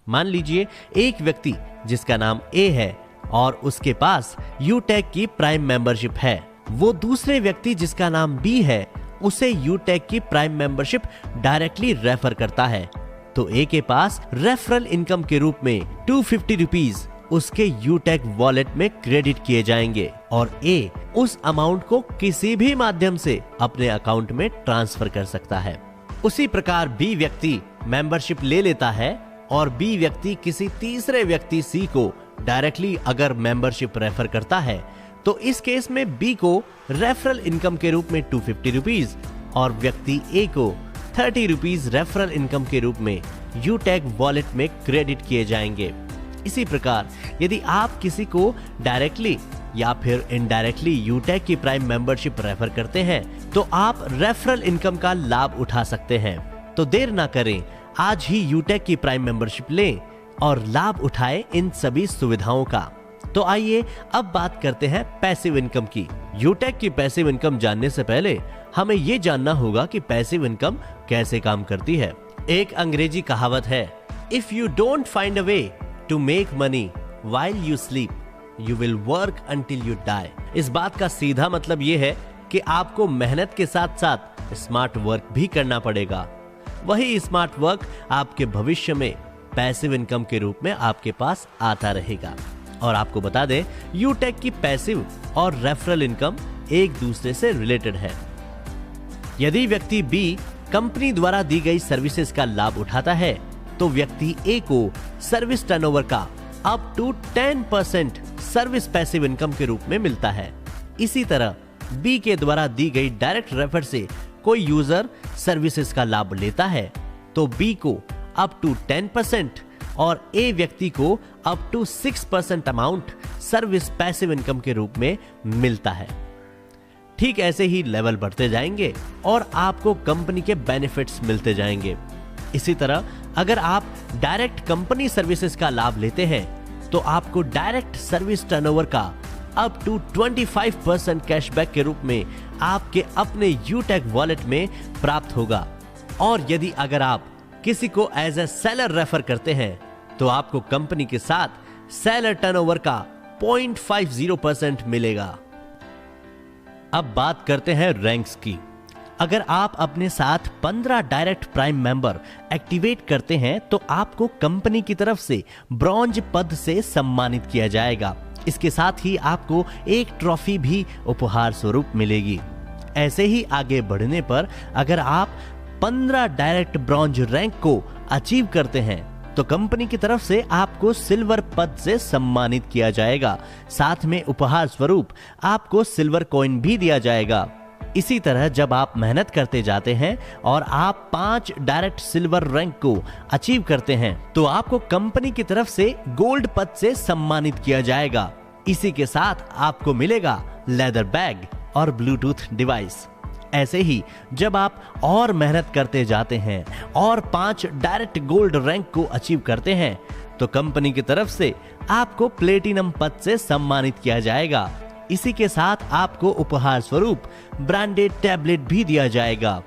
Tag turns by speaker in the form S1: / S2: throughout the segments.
S1: मान लीजिए एक व्यक्ति जिसका नाम ए है और उसके पास यूटेक की प्राइम मेंबरशिप है, वो दूसरे व्यक्ति जिसका नाम बी है उसे यूटेक की प्राइम मेंबरशिप डायरेक्टली रेफर करता है, तो ए के पास रेफरल इनकम के रूप में 250 रुपीज उसके यूटेक वॉलेट में क्रेडिट किए जाएंगे और ए उस अमाउंट को किसी भी माध्यम से अपने अकाउंट में ट्रांसफर कर सकता है। उसी प्रकार बी व्यक्ति मेंबरशिप ले लेता है और बी व्यक्ति किसी तीसरे व्यक्ति सी को डायरेक्टली अगर मेंबरशिप रेफर करता है, तो इस केस में बी को रेफरल इनकम के रूप में 250 रुपीज और व्यक्ति ए को 30 रुपीज रेफरल इनकम के रूप में यूटेक वॉलेट में क्रेडिट किए जाएंगे। इसी प्रकार यदि आप किसी को डायरेक्टली या फिर इनडायरेक्टली यूटेक की प्राइम मेंबरशिप रेफर करते हैं, तो आप रेफरल इनकम का लाभ उठा सकते हैं। तो देर ना करें, आज ही यूटेक की प्राइम मेंबरशिप लें और लाभ उठाएं इन सभी सुविधाओं का। तो आइए अब बात करते हैं पैसिव इनकम की। यूटेक की पैसिव इनकम जानने से पहले हमें ये जानना होगा कि पैसिव इनकम कैसे काम करती है। एक अंग्रेजी कहावत है, if you don't find a way to make money while you sleep you will work until you die. इस बात का सीधा मतलब ये है कि आपको मेहनत के साथ साथ स्मार्ट वर्क भी करना पड़ेगा। वही स्मार्ट वर्क आपके भविष्य में पैसिव इनकम के रूप में आपके पास आता रहेगा। और आपको बता दें, यूटेक की पैसिव और रेफरल इनकम एक दूसरे से रिलेटेड है। यदि व्यक्ति बी कंपनी द्वारा दी गई सर्विसेज का लाभ उठाता है, तो व्यक्ति ए को सर्विस टर्नओवर का up to 10% service passive income के रूप में मिलता है। इसी तरह बी के द्वारा दी गई डायरेक्ट रेफर से कोई यूजर सर्विसेज का लाभ लेता है, तो बी को अप टू 10% और ए व्यक्ति को up to 6% amount service passive income के रूप में मिलता है। ठीक ऐसे ही लेवल बढ़ते जाएंगे और आपको कंपनी के बेनिफिट्स मिलते जाएंगे। इसी तरह अगर आप डायरेक्ट कंपनी सर्विसेज का लाभ लेते हैं, तो आपको डायरेक्ट सर्विस टर्नओवर का अप टू 25% कैशबैक के रूप में आपके अपने यूटेक वॉलेट में प्राप्त होगा। और यदि अगर आप किसी को एज ए सेलर रेफर करते हैं, तो आपको कंपनी के साथ सेलर टर्नओवर का 0.50% मिलेगा। अब बात करते हैं रैंक्स की। अगर आप अपने साथ 15 डायरेक्ट प्राइम मेंबर एक्टिवेट करते हैं, तो आपको कंपनी की तरफ से ब्रॉन्ज पद से सम्मानित किया जाएगा। इसके साथ ही आपको एक ट्रॉफी भी उपहार स्वरूप मिलेगी। ऐसे ही आगे बढ़ने पर अगर आप 15 डायरेक्ट ब्रॉन्ज रैंक को अचीव करते हैं, तो कंपनी की तरफ से आपको सिल्वर पद से सम्मानित किया जाएगा। साथ में उपहार स्वरूप आपको सिल्वर कॉइन भी दिया जाएगा। इसी तरह जब आप मेहनत करते जाते हैं और आप 5 डायरेक्ट सिल्वर रैंक को अचीव करते हैं, तो आपको कंपनी की तरफ से गोल्ड पद से सम्मानित किया जाएगा। इसी के साथ आपको मिलेगा लेदर बैग और ब्लूटूथ डिवाइस। ऐसे ही जब आप और मेहनत करते जाते हैं और 5 डायरेक्ट गोल्ड रैंक को अचीव करते हैं, तो कंपनी की तरफ से आपको प्लेटिनम पद से सम्मानित किया जाएगा। इसी के साथ आपको उपहार स्वरूप ब्रांडेड टैबलेट भी दिया जाएगा।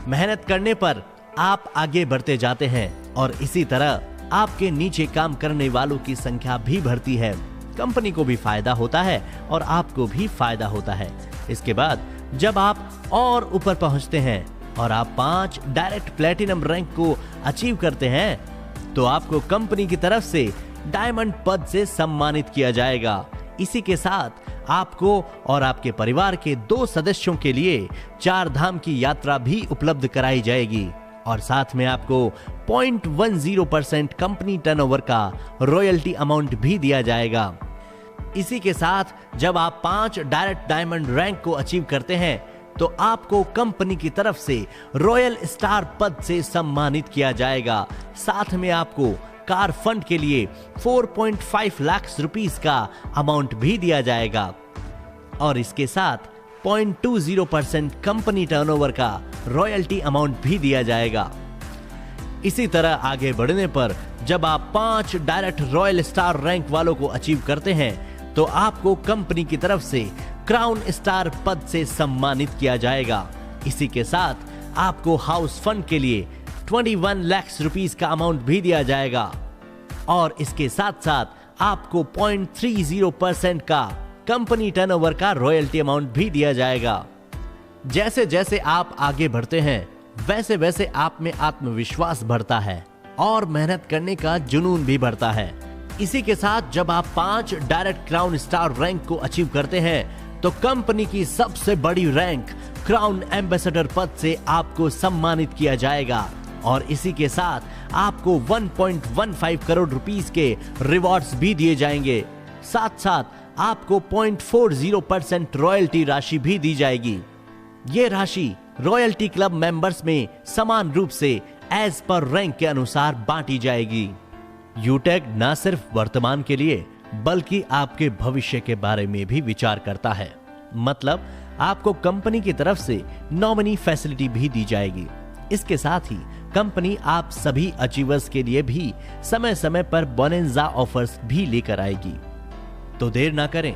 S1: मेहनत करने पर आप आगे बढ़ते जाते हैं और इसी तरह आपके नीचे काम करने वालों की संख्या भी बढ़ती है। कंपनी को भी फायदा होता है और आपको भी फायदा होता है। इसके बाद जब आप और ऊपर पहुंचते हैं और आप 5 डायरेक्ट प्लेटिनम रैंक को अचीव करते हैं, तो आपको कंपनी की तरफ से डायमंड पद से सम्मानित किया जाएगा। इसी के साथ आपको और आपके परिवार के 2 सदस्यों के लिए 4 धाम की यात्रा भी उपलब्ध कराई जाएगी और साथ में आपको 0.10% कंपनी टर्नओवर का रॉयल्टी अमाउंट भी दिया जाएगा। इसी के साथ जब आप 5 डायरेक्ट डायमंड रैंक को अचीव करते हैं, तो आपको कंपनी की तरफ से रॉयल स्टार पद से सम्मानित किया जाएगा। साथ में आपको कार फंड के लिए 4.5 लाख रुपीस का अमाउंट भी दिया जाएगा और इसके साथ 0.20% कंपनी टर्नओवर का रॉयल्टी अमाउंट भी दिया जाएगा। इसी तरह आगे बढ़ने पर जब आप 5 डायरेक्ट रॉयल स्टार रैंक वालों को अचीव करते हैं, तो आपको कंपनी की तरफ से क्राउन स्टार पद से सम्मानित किया जाएगा। इसी के साथ आपको हाउस फंड के लिए 21 लाख रुपीस का अमाउंट भी दिया जाएगा और इसके साथ साथ आपको 0.30% का कंपनी टर्नओवर का रॉयल्टी अमाउंट भी दिया जाएगा। जैसे जैसे आप आगे बढ़ते हैं वैसे वैसे आप में आत्मविश्वास बढ़ता है और मेहनत करने का जुनून भी बढ़ता है। इसी के साथ जब आप 5 डायरेक्ट क्राउन स्टार रैंक को अचीव करते हैं तो कंपनी की सबसे बड़ी रैंक क्राउन एम्बेसडर पद से आपको सम्मानित किया जाएगा और इसी के साथ आपको 1.15 करोड़ रुपीस के रिवॉर्ड्स भी दिए जाएंगे। साथ साथ आपको 0.40% रॉयल्टी राशि भी दी जाएगी। ये राशि रॉयल्टी क्लब मेंबर्स में समान रूप से एज पर रैंक के अनुसार बांटी जाएगी। यूटेक न सिर्फ वर्तमान के लिए बल्कि आपके भविष्य के बारे में भी विचार करता है। मतलब आपको कंपनी की तरफ से नॉमिनी फैसिलिटी भी दी जाएगी। इसके साथ ही कंपनी आप सभी अचीवर्स के लिए भी समय समय पर बोनेंजा ऑफर्स भी लेकर आएगी। तो देर ना करें,